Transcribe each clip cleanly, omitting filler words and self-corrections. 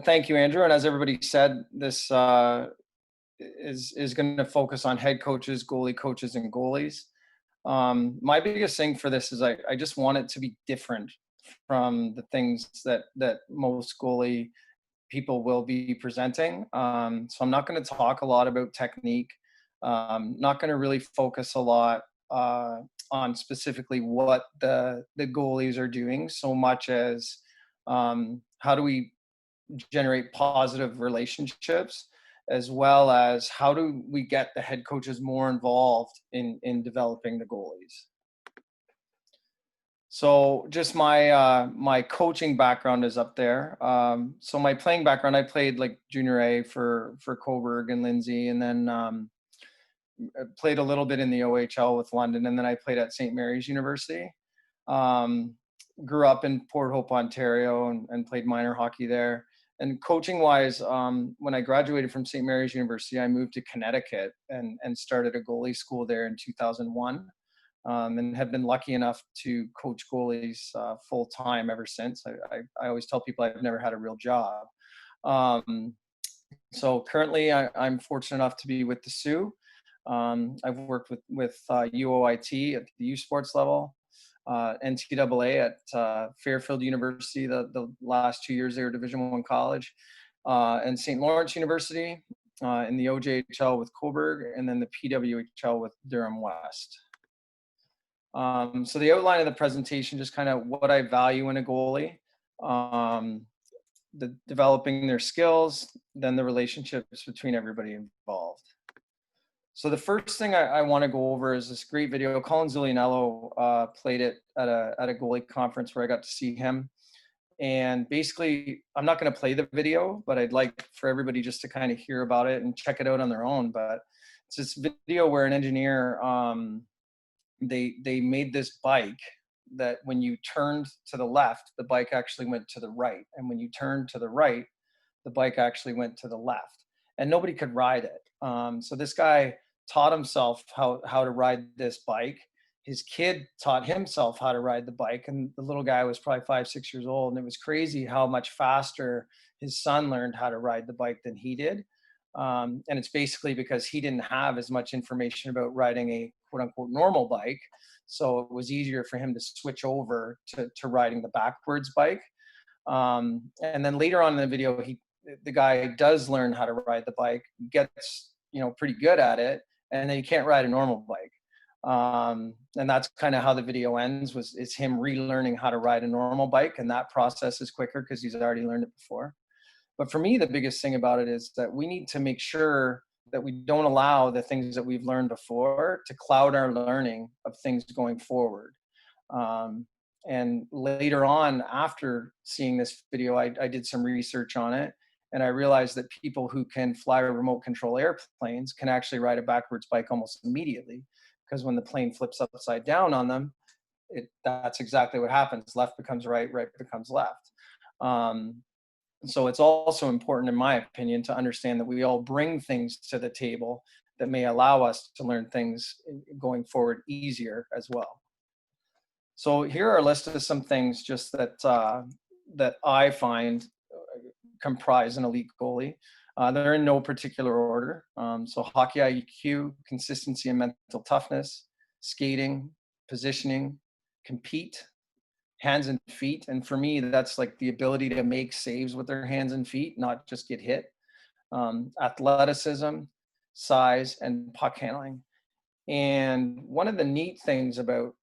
Thank you, Andrew. And as everybody said, this is going to focus on head coaches, goalie coaches, and goalies. My biggest thing for this is I just want it to be different from the things that most goalie people will be presenting. So I'm not going to talk a lot about technique. Not going to really focus a lot on specifically what the goalies are doing, so much as how do we generate positive relationships, as well as how do we get the head coaches more involved in developing the goalies. So just my coaching background is up there. So my playing background, I played like junior A for Coburg and Lindsay, and then played a little bit in the OHL with London, and then I played at St. Mary's University. Um, Grew up in Port Hope, Ontario, and played minor hockey there. And coaching wise, when I graduated from St. Mary's University, I moved to Connecticut and started a goalie school there in 2001. And have been lucky enough to coach goalies full time ever since. I always tell people I've never had a real job. Um, so currently I'm fortunate enough to be with the Sioux. I've worked with UOIT at the U Sports level, NCAA at Fairfield University. The last 2 years they were Division I college, and St. Lawrence University in the OJHL with Coburg, and then the PWHL with Durham West. So the outline of the presentation, just kind of what I value in a goalie, the developing their skills, then the relationships between everybody involved. So the first thing I want to go over is this great video. Colin Zulianello played it at a goalie conference where I got to see him. And basically, I'm not going to play the video, but I'd like for everybody just to kind of hear about it and check it out on their own. But it's this video where an engineer, they made this bike that when you turned to the left, the bike actually went to the right. And when you turned to the right, the bike actually went to the left. And nobody could ride it. So this guy taught himself how to ride this bike. His kid taught himself how to ride the bike. And the little guy was probably 5, 6 years old. And it was crazy how much faster his son learned how to ride the bike than he did. And it's basically because he didn't have as much information about riding a quote unquote normal bike. So it was easier for him to switch over to riding the backwards bike. And then later on in the video, the guy does learn how to ride the bike, gets, pretty good at it, and then he can't ride a normal bike. And that's kind of how the video ends, is him relearning how to ride a normal bike. And that process is quicker because he's already learned it before. But for me, the biggest thing about it is that we need to make sure that we don't allow the things that we've learned before to cloud our learning of things going forward. And later on, after seeing this video, I did some research on it, and I realized that people who can fly remote control airplanes can actually ride a backwards bike almost immediately, because when the plane flips upside down on them, that's exactly what happens. Left becomes right, right becomes left. So it's also important, in my opinion, to understand that we all bring things to the table that may allow us to learn things going forward easier as well. So here are a list of some things just that I find comprise an elite goalie. They're in no particular order. So hockey IQ, consistency and mental toughness, skating, positioning, compete, hands and feet. And for me, that's like the ability to make saves with their hands and feet, not just get hit. Athleticism, size, and puck handling. And one of the neat things about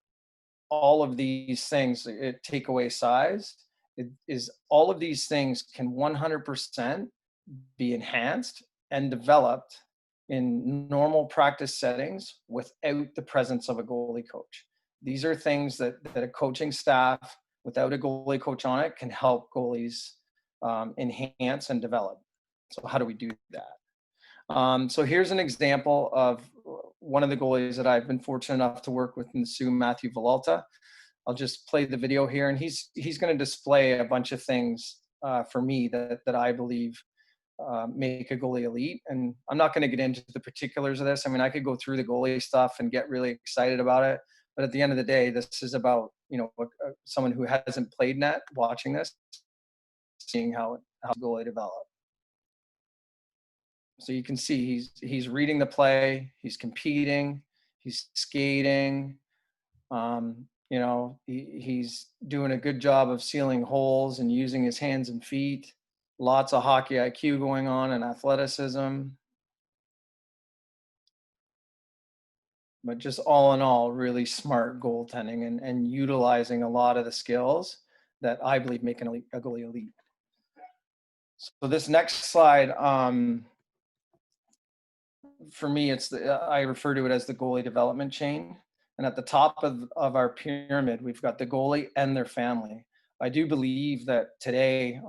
all of these things, take away size, is all of these things can 100% be enhanced and developed in normal practice settings without the presence of a goalie coach. These are things that a coaching staff without a goalie coach on it can help goalies enhance and develop. So how do we do that? So here's an example of one of the goalies that I've been fortunate enough to work with in the Sioux, Matthew Villalta. I'll just play the video here, and he's going to display a bunch of things for me that I believe make a goalie elite. And I'm not going to get into the particulars of this. I mean, I could go through the goalie stuff and get really excited about it. But at the end of the day, this is about, someone who hasn't played net watching this, seeing how how the goalie develop. So you can see he's reading the play, he's competing, he's skating. He's doing a good job of sealing holes and using his hands and feet. Lots of hockey IQ going on and athleticism. But just all in all, really smart goaltending and utilizing a lot of the skills that I believe make a goalie elite. So this next slide, for me, I refer to it as the goalie development chain. And at the top of our pyramid, we've got the goalie and their family. I do believe that today,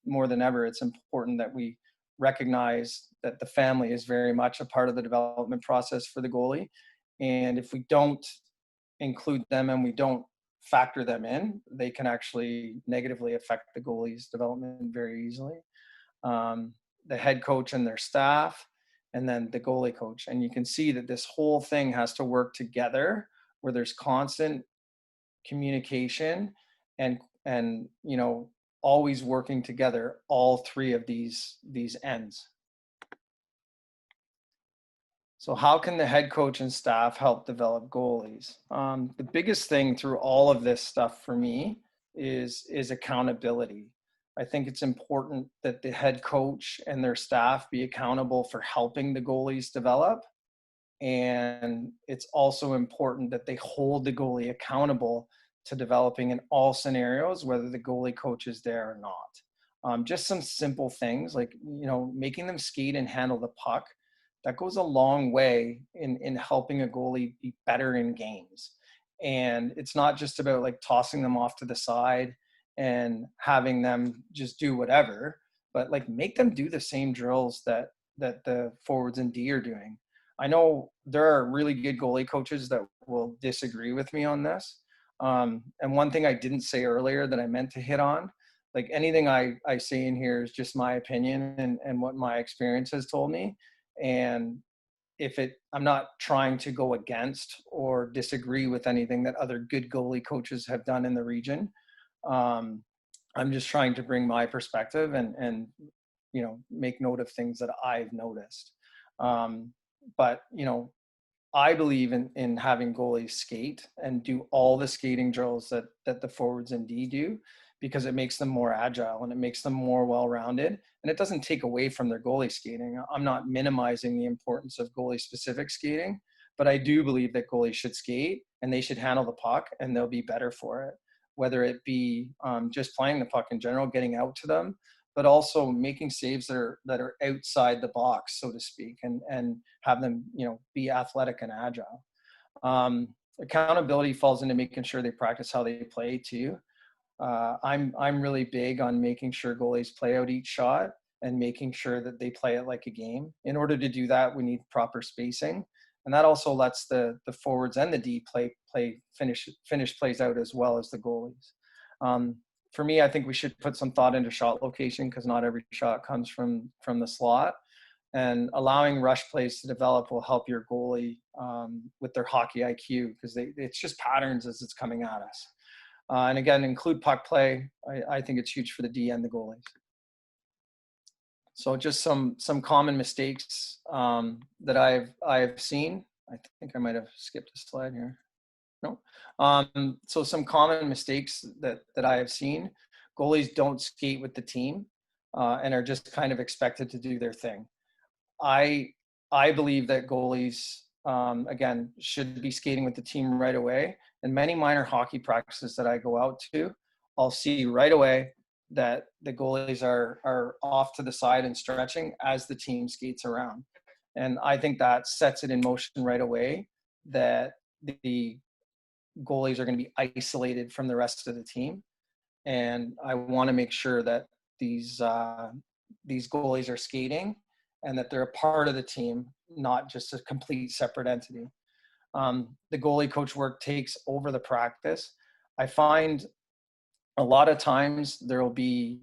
more than ever, it's important that we recognize that the family is very much a part of the development process for the goalie. And if we don't include them and we don't factor them in, they can actually negatively affect the goalie's development very easily. The head coach and their staff, and then the goalie coach. And you can see that this whole thing has to work together where there's constant communication and always working together, all three of these ends. So how can the head coach and staff help develop goalies? The biggest thing through all of this stuff for me is accountability. I think it's important that the head coach and their staff be accountable for helping the goalies develop. And it's also important that they hold the goalie accountable to developing in all scenarios, whether the goalie coach is there or not. Just some simple things like, making them skate and handle the puck. That goes a long way in helping a goalie be better in games. And it's not just about like tossing them off to the side and having them just do whatever, but like make them do the same drills that the forwards and D are doing. I know there are really good goalie coaches that will disagree with me on this. And one thing I didn't say earlier that I meant to hit on, like anything I say in here is just my opinion and what my experience has told me. And I'm not trying to go against or disagree with anything that other good goalie coaches have done in the region. I'm just trying to bring my perspective and make note of things that I've noticed. But I believe in having goalies skate and do all the skating drills that the forwards and D do, because it makes them more agile and it makes them more well-rounded, and it doesn't take away from their goalie skating. I'm not minimizing the importance of goalie specific skating, but I do believe that goalies should skate and they should handle the puck and they'll be better for it, whether it be just playing the puck in general, getting out to them, but also making saves that are outside the box, so to speak, and have them, be athletic and agile. Accountability falls into making sure they practice how they play too. I'm really big on making sure goalies play out each shot and making sure that they play it like a game. In order to do that, we need proper spacing, and that also lets the forwards and the D finish plays out as well as the goalies. For me, I think we should put some thought into shot location, because not every shot comes from the slot. And allowing rush plays to develop will help your goalie with their hockey IQ, because it's just patterns as it's coming at us. And again, include puck play. I think it's huge for the D and the goalies. So just some common mistakes that I've seen. I think I might have skipped a slide here. No. So some common mistakes that I have seen: goalies don't skate with the team and are just kind of expected to do their thing. I believe that goalies, again, should be skating with the team right away. And many minor hockey practices that I go out to, I'll see right away that the goalies are off to the side and stretching as the team skates around. And I think that sets it in motion right away that the goalies are going to be isolated from the rest of the team. And I want to make sure that these goalies are skating and that they're a part of the team, not just a complete separate entity. The goalie coach work takes over the practice. I find a lot of times there will be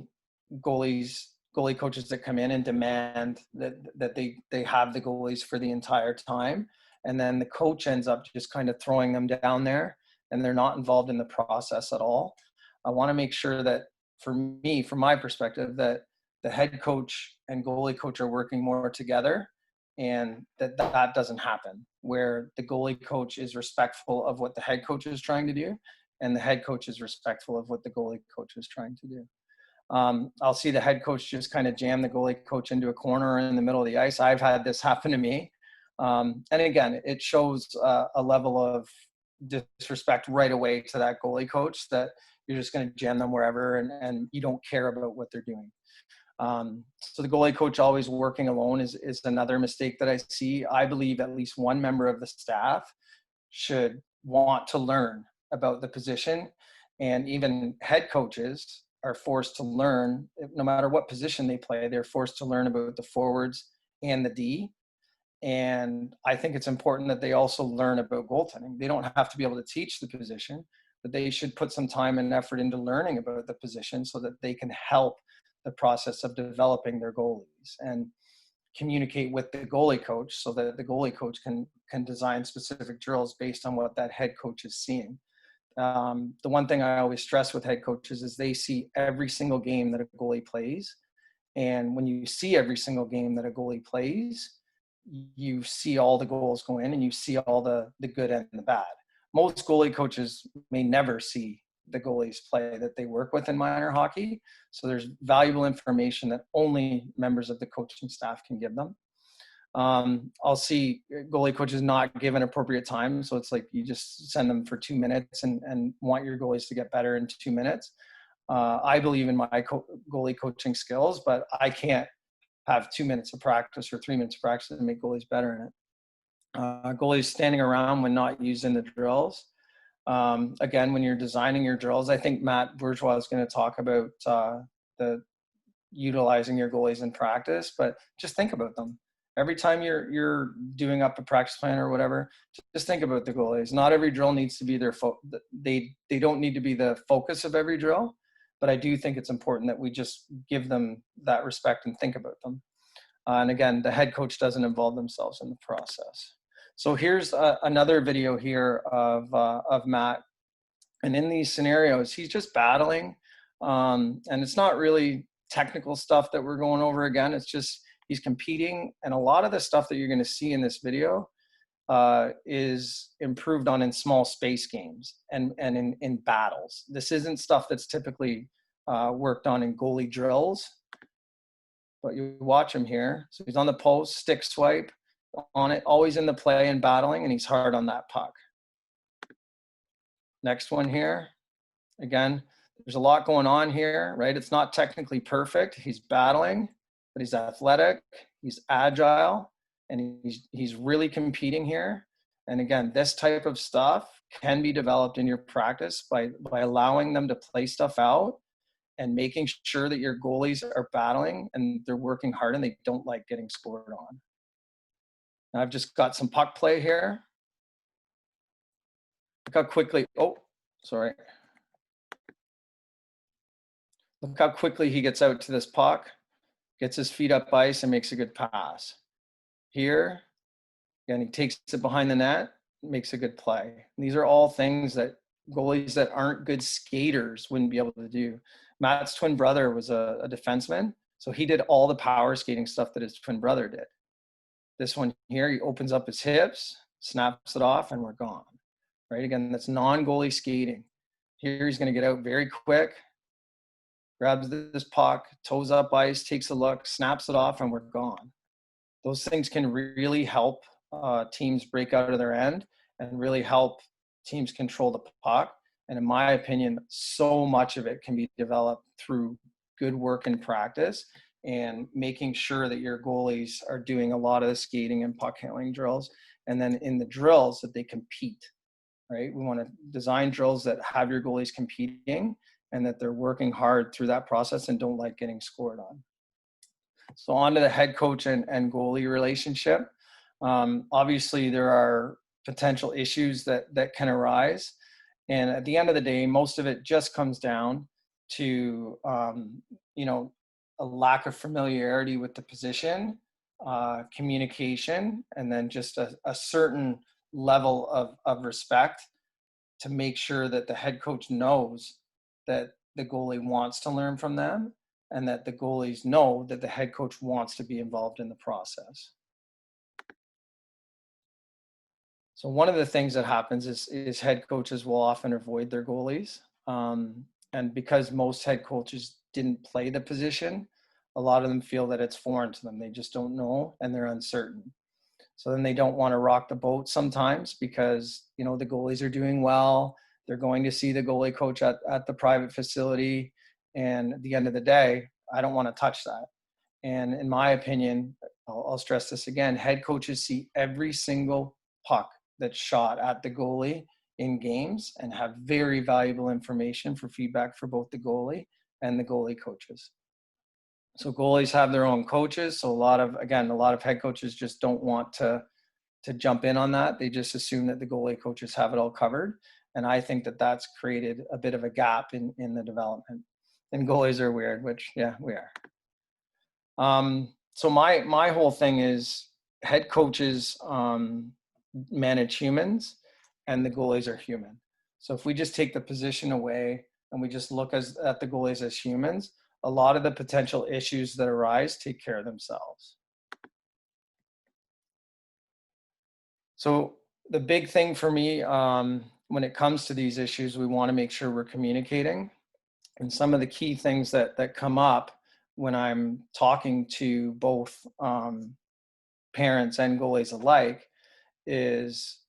goalie coaches that come in and demand that they have the goalies for the entire time. And then the coach ends up just kind of throwing them down there and they're not involved in the process at all. I want to make sure that for me, from my perspective, that the head coach and goalie coach are working more together, and that doesn't happen, where the goalie coach is respectful of what the head coach is trying to do, and the head coach is respectful of what the goalie coach is trying to do. I'll see the head coach just kind of jam the goalie coach into a corner in the middle of the ice. I've had this happen to me. And again, it shows a level of disrespect right away to that goalie coach, that you're just going to jam them wherever, and you don't care about what they're doing. So the goalie coach always working alone is another mistake that I see. I believe at least one member of the staff should want to learn about the position, and even head coaches are forced to learn, no matter what position they play, they're forced to learn about the forwards and the D. And I think it's important that they also learn about goaltending. They don't have to be able to teach the position, but they should put some time and effort into learning about the position so that they can help the process of developing their goalies, and communicate with the goalie coach so that the goalie coach can design specific drills based on what that head coach is seeing. The one thing I always stress with head coaches is they see every single game that a goalie plays. And when you see every single game that a goalie plays, you see all the goals go in, and you see all the good and the bad. Most goalie coaches may never see the goalies play that they work with in minor hockey. So there's valuable information that only members of the coaching staff can give them. I'll see goalie coaches not given appropriate time. So it's like you just send them for 2 minutes and want your goalies to get better in 2 minutes. I believe in my goalie coaching skills, but I can't have 2 minutes of practice or 3 minutes of practice to make goalies better in it. Goalies standing around when not used in the drills. Again, when you're designing your drills, I think Matt Bourgeois is going to talk about the utilizing your goalies in practice, but just think about them. Every time you're doing up a practice plan or whatever, just think about the goalies. Not every drill needs to be they don't need to be the focus of every drill, but I do think it's important that we just give them that respect and think about them. And again, the head coach doesn't involve themselves in the process. So here's another video here of Matt. And in these scenarios, he's just battling. And it's not really technical stuff that we're going over again. It's just he's competing. And a lot of the stuff that you're going to see in this video is improved on in small space games and in battles. This isn't stuff that's typically worked on in goalie drills. But you watch him here. So he's on the post, stick swipe on it, always in the play and battling, and he's hard on that puck. Next one here. Again, there's a lot going on here, right? It's not technically perfect. He's battling, but he's athletic, he's agile, and he's really competing here. And again, this type of stuff can be developed in your practice by allowing them to play stuff out and making sure that your goalies are battling and they're working hard and they don't like getting scored on. Now I've just got some puck play here. Look how quickly, Look how quickly he gets out to this puck, gets his feet up ice and makes a good pass. Here, and he takes it behind the net, makes a good play. And these are all things that goalies that aren't good skaters wouldn't be able to do. Matt's twin brother was a defenseman, so he did all the power skating stuff that his twin brother did. This one here, he opens up his hips, snaps it off, and we're gone. Right? Again, that's non-goalie skating. Here he's going to get out very quick, grabs this puck, toes up ice, takes a look, snaps it off, and we're gone. Those things can really help teams break out of their end and really help teams control the puck. And in my opinion, so much of it can be developed through good work in practice and making sure that your goalies are doing a lot of the skating and puck handling drills. And then in the drills that they compete, right? We want to design drills that have your goalies competing and that they're working hard through that process and don't like getting scored on. So on to the head coach and goalie relationship. Obviously, there are potential issues that can arise. And at the end of the day, most of it just comes down to, a lack of familiarity with the position, communication, and then just a certain level of respect to make sure that the head coach knows that the goalie wants to learn from them, and that the goalies know that the head coach wants to be involved in the process. So one of the things that happens is head coaches will often avoid their goalies. And because most head coaches didn't play the position, a lot of them feel that it's foreign to them. They just don't know and they're uncertain. So then they don't want to rock the boat sometimes because, the goalies are doing well. They're going to see the goalie coach at the private facility. And at the end of the day, I don't want to touch that. And in my opinion, I'll stress this again, head coaches see every single puck that's shot at the goalie in games and have very valuable information for feedback for both the goalie and the goalie coaches. So goalies have their own coaches. So a lot of head coaches just don't want to jump in on that. They just assume that the goalie coaches have it all covered. And I think that that's created a bit of a gap in the development. And goalies are weird, which, yeah, we are. So my whole thing is head coaches manage humans and the goalies are human. So if we just take the position away and we just look at the goalies as humans, a lot of the potential issues that arise take care of themselves. So the big thing for me, when it comes to these issues, we want to make sure we're communicating. And some of the key things that come up when I'm talking to both parents and goalies alike is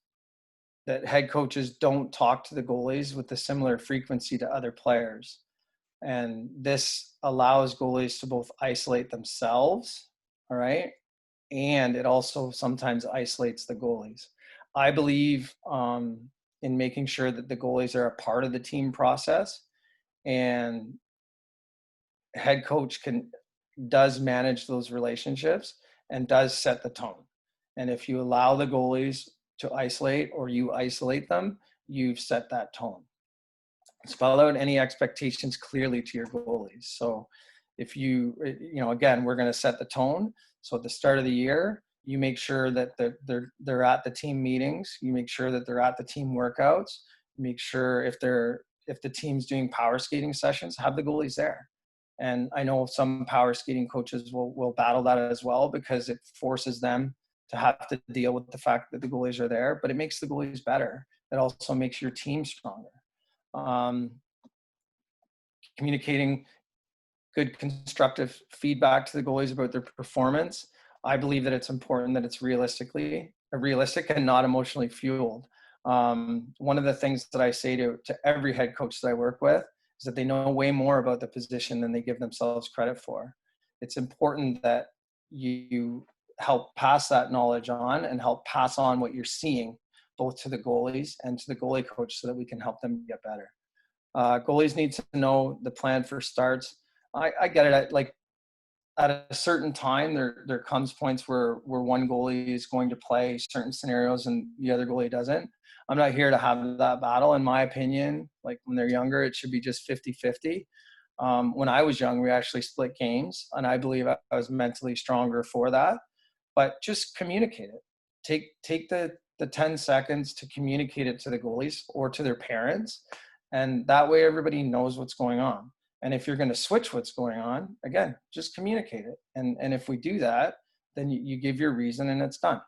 that head coaches don't talk to the goalies with a similar frequency to other players. And this allows goalies to both isolate themselves, all right? And it also sometimes isolates the goalies. I believe in making sure that the goalies are a part of the team process, and head coach does manage those relationships and does set the tone. And if you allow the goalies to isolate or you isolate them, you've set that tone. Spell out any expectations clearly to your goalies. So if again, we're going to set the tone. So at the start of the year, you make sure that they're at the team meetings. You make sure that they're at the team workouts. Make sure if the team's doing power skating sessions, have the goalies there. And I know some power skating coaches will battle that as well because it forces them to have to deal with the fact that the goalies are there, but it makes the goalies better. It also makes your team stronger. Communicating good constructive feedback to the goalies about their performance. I believe that it's important that it's realistic and not emotionally fueled. One of the things that I say to every head coach that I work with is that they know way more about the position than they give themselves credit for. It's important that you help pass that knowledge on and help pass on what you're seeing both to the goalies and to the goalie coach so that we can help them get better. Goalies need to know the plan for starts. I get it. At a certain time, there comes points where one goalie is going to play certain scenarios and the other goalie doesn't. I'm not here to have that battle. In my opinion, like when they're younger, it should be just 50-50. When I was young, we actually split games, and I believe I was mentally stronger for that. But just communicate it. Take the 10 seconds to communicate it to the goalies or to their parents, and that way everybody knows what's going on. And if you're going to switch what's going on, again, just communicate it. And if we do that, then you give your reason and it's done.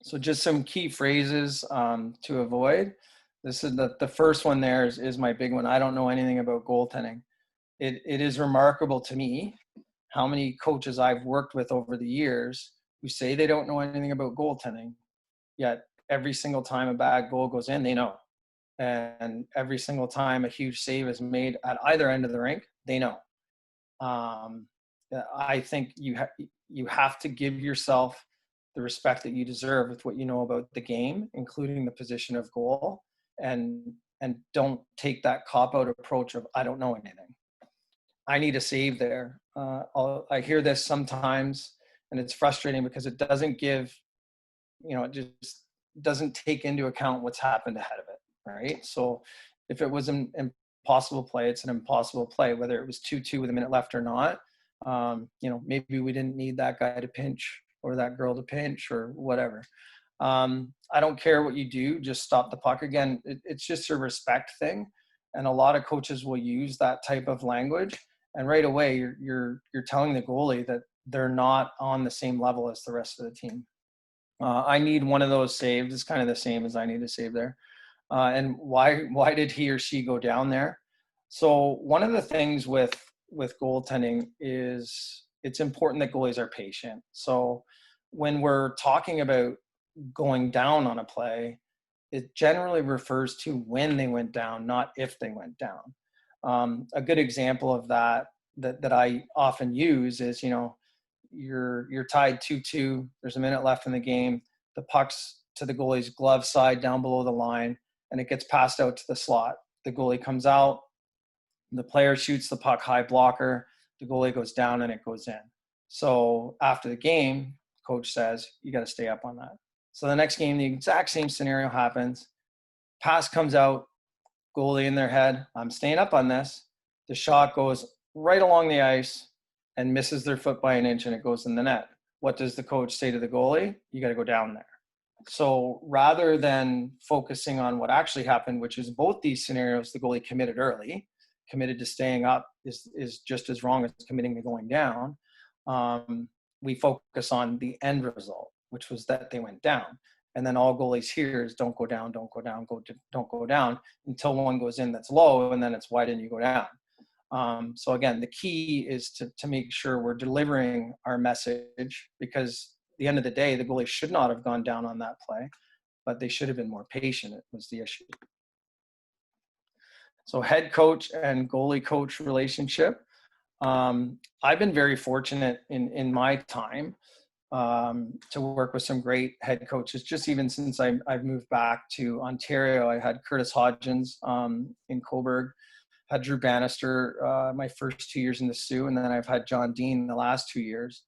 So just some key phrases to avoid. This is the first one there is my big one. I don't know anything about goaltending. It is remarkable to me how many coaches I've worked with over the years who say they don't know anything about goaltending, yet every single time a bad goal goes in, they know. And every single time a huge save is made at either end of the rink, they know. I think you have to give yourself the respect that you deserve with what you know about the game, including the position of goal, and don't take that cop-out approach of I don't know anything. I need a save there. I hear this sometimes, and it's frustrating because it doesn't give, it just doesn't take into account what's happened ahead of it. Right. So if it was an impossible play, it's an impossible play, whether it was 2-2 with a minute left or not. Maybe we didn't need that guy to pinch or that girl to pinch or whatever. I don't care what you do. Just stop the puck. Again, it's just a respect thing. And a lot of coaches will use that type of language, and right away you're telling the goalie that they're not on the same level as the rest of the team. I need one of those saved. It's kind of the same as I need a save there. And why did he or she go down there? So one of the things with goaltending is it's important that goalies are patient. So when we're talking about going down on a play, it generally refers to when they went down, not if they went down. A good example of that I often use is, you're tied 2-2. There's a minute left in the game. The puck's to the goalie's glove side down below the line, and it gets passed out to the slot. The goalie comes out. The player shoots the puck high blocker. The goalie goes down and it goes in. So after the game, coach says, you got to stay up on that. So the next game, the exact same scenario happens. Pass comes out, goalie in their head, I'm staying up on this. The shot goes right along the ice and misses their foot by an inch, and it goes in the net. What does the coach say to the goalie? You got to go down there. So rather than focusing on what actually happened, which is both these scenarios, the goalie committed early, committed to staying up is just as wrong as committing to going down. We focus on the end result, which was that they went down. And then all goalies hear is don't go down, don't go down, don't go down until one goes in that's low, and then it's why didn't you go down? So again, the key is to make sure we're delivering our message, because at the end of the day, the goalie should not have gone down on that play, but they should have been more patient. It was the issue. So head coach and goalie coach relationship. I've been very fortunate in my time to work with some great head coaches. Just even since I've moved back to Ontario, I had Curtis Hodgins in Cobourg, had Drew Bannister my first 2 years in the Sioux, and then I've had John Dean the last 2 years.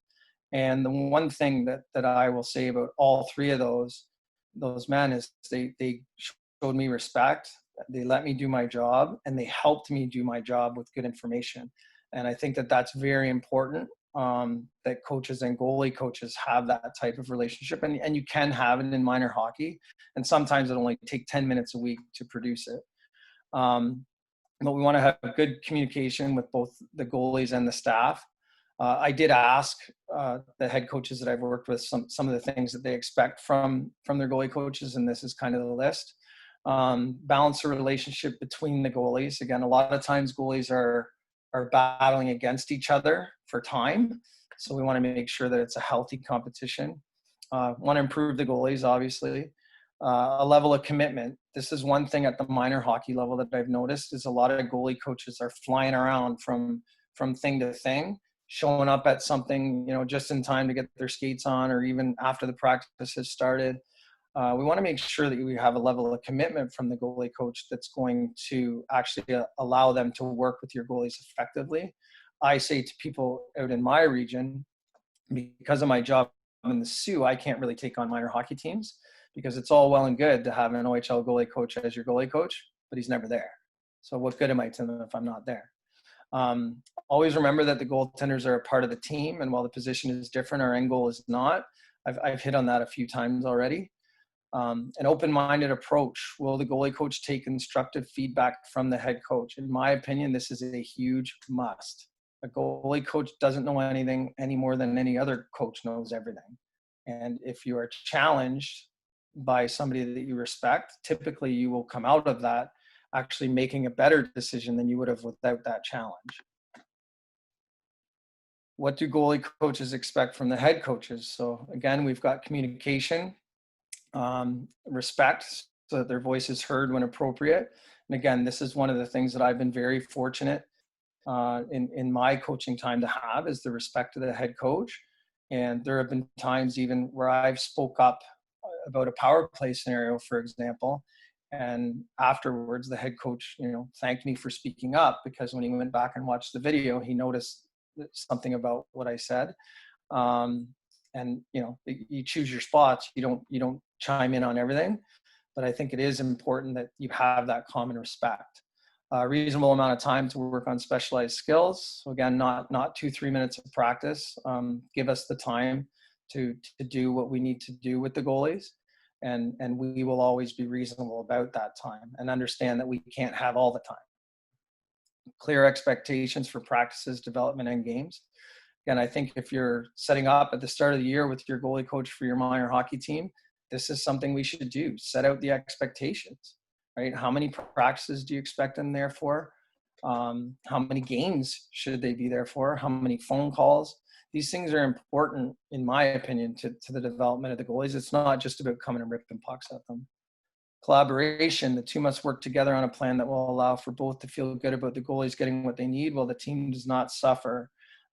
And the one thing that I will say about all three of those men is they showed me respect. They let me do my job, and they helped me do my job with good information. And I think that that's very important, that coaches and goalie coaches have that type of relationship. And you can have it in minor hockey. And sometimes it'll only take 10 minutes a week to produce it. But we want to have good communication with both the goalies and the staff. I did ask the head coaches that I've worked with some of the things that they expect from their goalie coaches, and this is kind of the list. Balance the relationship between the goalies. Again, a lot of times goalies are battling against each other for time, so we want to make sure that it's a healthy competition. Want to improve the goalies, obviously. A level of commitment. This is one thing at the minor hockey level that I've noticed is a lot of goalie coaches are flying around from thing to thing, showing up at something, just in time to get their skates on, or even after the practice has started. We want to make sure that we have a level of commitment from the goalie coach that's going to actually allow them to work with your goalies effectively. I say to people out in my region, because of my job in the Sioux, I can't really take on minor hockey teams, because it's all well and good to have an OHL goalie coach as your goalie coach, but he's never there. So what good am I to them if I'm not there? Always remember that the goaltenders are a part of the team, and while the position is different, our end goal is not. I've hit on that a few times already. An open-minded approach. Will the goalie coach take constructive feedback from the head coach? In my opinion, this is a huge must. A goalie coach doesn't know anything any more than any other coach knows everything. And if you are challenged by somebody that you respect, typically you will come out of that actually making a better decision than you would have without that challenge. What do goalie coaches expect from the head coaches? So again, we've got communication, respect, so that their voice is heard when appropriate. And again, this is one of the things that I've been very fortunate in my coaching time to have, is the respect of the head coach. And there have been times even where I've spoke up about a power play scenario, for example, and afterwards the head coach, thanked me for speaking up, because when he went back and watched the video, he noticed something about what I said. And you choose your spots. You don't chime in on everything, but I think it is important that you have that common respect. A reasonable amount of time to work on specialized skills. So again, not 2-3 minutes of practice. Give us the time to do what we need to do with the goalies, and we will always be reasonable about that time, and understand that we can't have all the time. clear expectations for practices, development, and games. And I think if you're setting up at the start of the year with your goalie coach for your minor hockey team, this is something we should do. Set out the expectations, right? How many practices do you expect them there for? How many games should they be there for? How many phone calls? These things are important, in my opinion, to the development of the goalies. It's not just about coming and ripping pucks at them. Collaboration, the two must work together on a plan that will allow for both to feel good about the goalies getting what they need while the team does not suffer.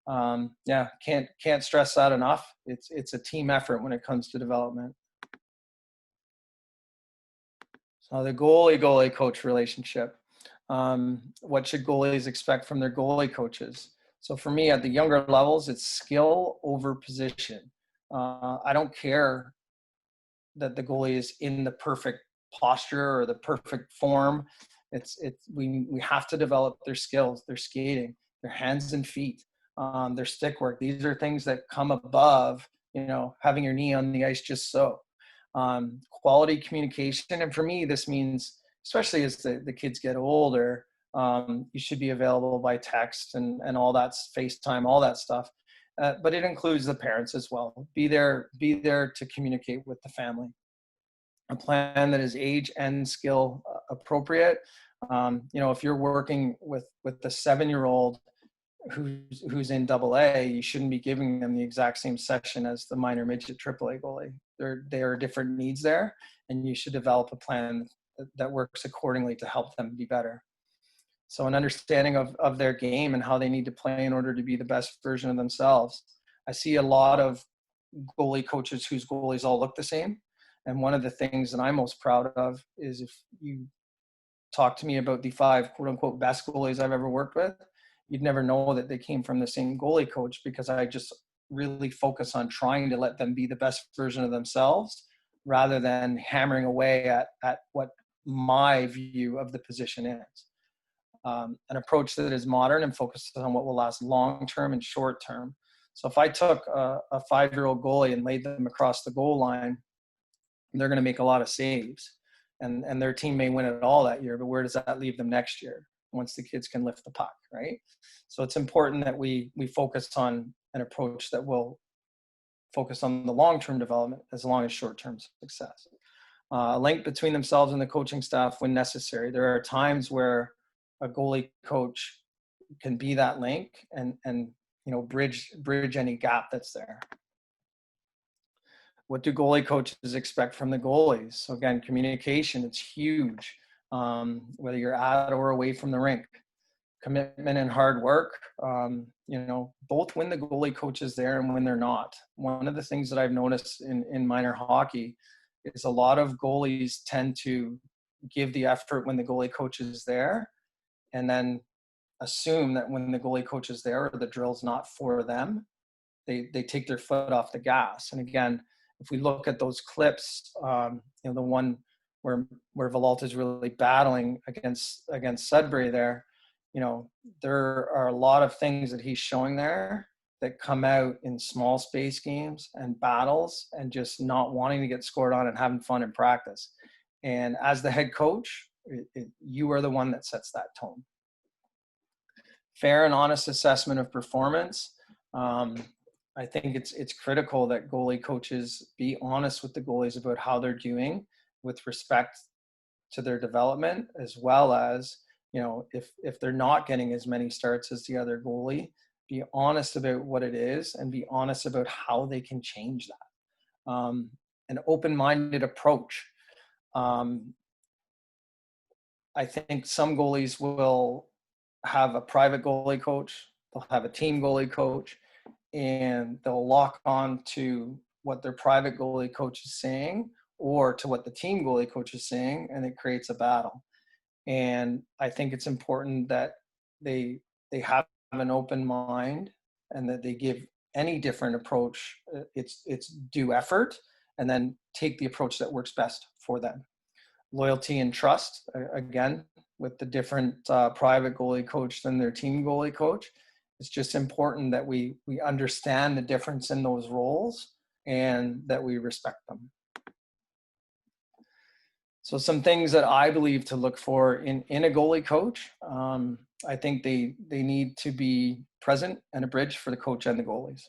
Yeah, can't stress that enough. It's a team effort when it comes to development. So the goalie coach relationship. What should goalies expect from their goalie coaches? So for me, at the younger levels, it's skill over position. I don't care that the goalie is in the perfect posture or the perfect form. We have to develop their skills, their skating, their hands and feet, their stick work. These are things that come above, having your knee on the ice just so. Quality communication. And for me, this means, especially as the kids get older, you should be available by text and all that, FaceTime, all that stuff. But it includes the parents as well. Be there to communicate with the family. A plan that is age and skill appropriate. If you're working with the 7-year-old who's in AA, you shouldn't be giving them the exact same session as the minor midget AAA goalie. There are different needs there, and you should develop a plan that works accordingly to help them be better. So an understanding of their game and how they need to play in order to be the best version of themselves. I see a lot of goalie coaches whose goalies all look the same. And one of the things that I'm most proud of is if you talk to me about the 5 quote unquote best goalies I've ever worked with, you'd never know that they came from the same goalie coach, because I just really focus on trying to let them be the best version of themselves rather than hammering away at what my view of the position is. An approach that is modern and focuses on what will last long-term and short-term. So if I took a 5-year-old goalie and laid them across the goal line, they're going to make a lot of saves, and their team may win it all that year, but where does that leave them next year once the kids can lift the puck, right? So it's important that we focus on an approach that will focus on the long-term development as long as short-term success. A link between themselves and the coaching staff when necessary. There are times where a goalie coach can be that link and bridge any gap that's there. What do goalie coaches expect from the goalies? So again, communication, it's huge. Whether you're at or away from the rink. Commitment and hard work, both when the goalie coach is there and when they're not. One of the things that I've noticed in minor hockey is a lot of goalies tend to give the effort when the goalie coach is there, and then assume that when the goalie coach is there or the drill's not for them, they take their foot off the gas. And again, if we look at those clips, the one where Villalta is really battling against Sudbury there, there are a lot of things that he's showing there that come out in small space games and battles and just not wanting to get scored on and having fun in practice. And as the head coach, you are the one that sets that tone. Fair and honest assessment of performance. I think it's critical that goalie coaches be honest with the goalies about how they're doing with respect to their development, as well as, if they're not getting as many starts as the other goalie, be honest about what it is and be honest about how they can change that. An open-minded approach. I think some goalies will have a private goalie coach, they'll have a team goalie coach, and they'll lock on to what their private goalie coach is saying or to what the team goalie coach is saying, and it creates a battle. And I think it's important that they have an open mind and that they give any different approach its due effort, and then take the approach that works best for them. Loyalty and trust, again, with the different private goalie coach than their team goalie coach. It's just important that we understand the difference in those roles and that we respect them. So some things that I believe to look for in a goalie coach, I think they need to be present and a bridge for the coach and the goalies.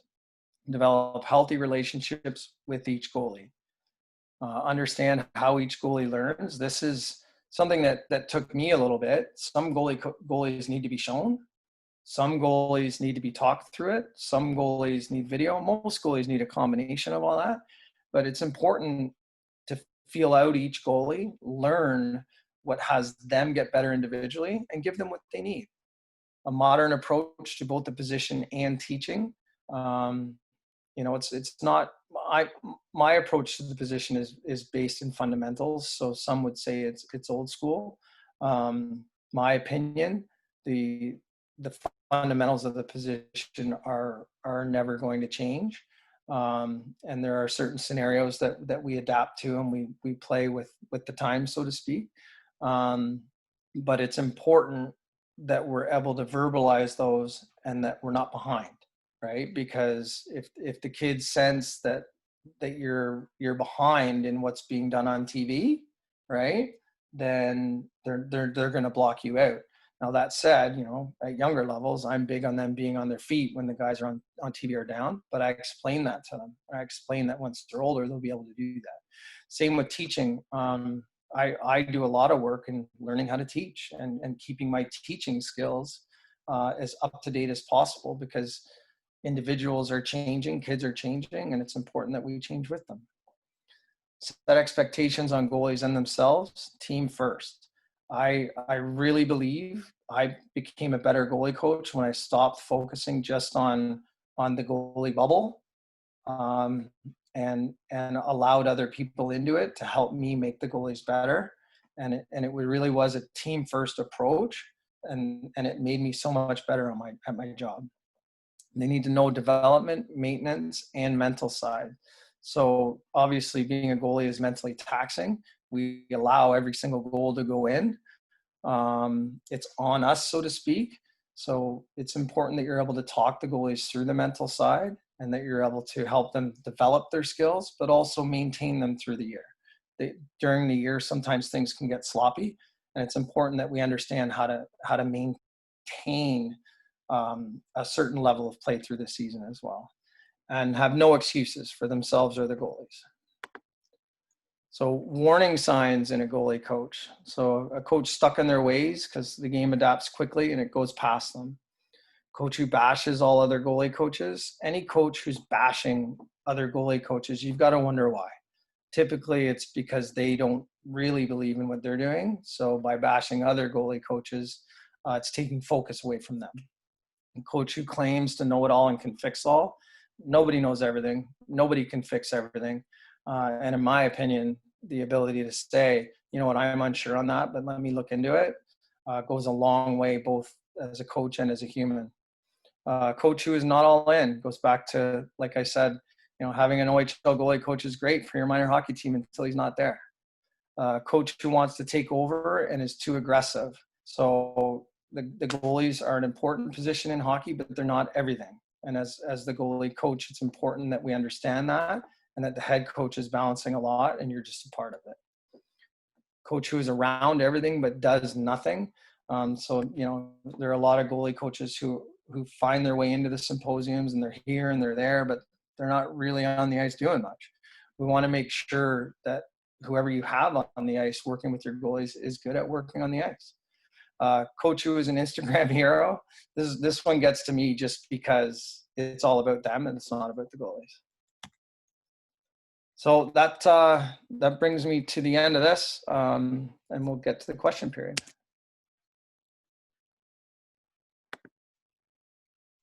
Develop healthy relationships with each goalie. Understand how each goalie learns. This is something that took me a little bit. Some goalies need to be shown. Some goalies need to be talked through it. Some goalies need video. Most goalies need a combination of all that. But it's important to feel out each goalie, learn what has them get better individually, and give them what they need. A modern approach to both the position and teaching. It's not my approach to the position is based in fundamentals. So some would say it's old school. My opinion, the fundamentals of the position are never going to change. And there are certain scenarios that we adapt to and we play with the time, so to speak. But it's important that we're able to verbalize those and that we're not behind, right? Because if the kids sense that you're behind in what's being done on TV, right, then they're going to block you out. Now that said, at younger levels, I'm big on them being on their feet when the guys are on TV or down, but I explain that to them. I explain that once they're older, they'll be able to do that. Same with teaching. I do a lot of work in learning how to teach and keeping my teaching skills as up to date as possible, because individuals are changing, kids are changing, and it's important that we change with them. Set expectations on goalies and themselves, team first. I really believe I became a better goalie coach when I stopped focusing just on the goalie bubble, and allowed other people into it to help me make the goalies better. And it really was a team first approach, and it made me so much better at my job. They need to know development, maintenance, and mental side. So obviously being a goalie is mentally taxing. We allow every single goal to go in. It's on us, so to speak. So it's important that you're able to talk the goalies through the mental side and that you're able to help them develop their skills, but also maintain them through the year. During the year, sometimes things can get sloppy, and it's important that we understand how to maintain a certain level of play through the season as well, and have no excuses for themselves or the goalies. So warning signs in a goalie coach. So a coach stuck in their ways because the game adapts quickly and it goes past them. Coach who bashes all other goalie coaches. Any coach who's bashing other goalie coaches, you've got to wonder why. Typically it's because they don't really believe in what they're doing. So by bashing other goalie coaches, it's taking focus away from them. A coach who claims to know it all and can fix all. Nobody knows everything. Nobody can fix everything. And in my opinion, the ability to say, you know what, I'm unsure on that, but let me look into it, goes a long way, both as a coach and as a human. Coach who is not all in, goes back to, like I said, having an OHL goalie coach is great for your minor hockey team until he's not there. Coach who wants to take over and is too aggressive. So the goalies are an important position in hockey, but they're not everything. And as the goalie coach, it's important that we understand that, and that the head coach is balancing a lot and you're just a part of it. Coach who is around everything but does nothing. So there are a lot of goalie coaches who find their way into the symposiums and they're here and they're there, but they're not really on the ice doing much. We want to make sure that whoever you have on the ice working with your goalies is good at working on the ice. Coach who is an Instagram hero. This one gets to me just because it's all about them and it's not about the goalies. So that brings me to the end of this, and we'll get to the question period.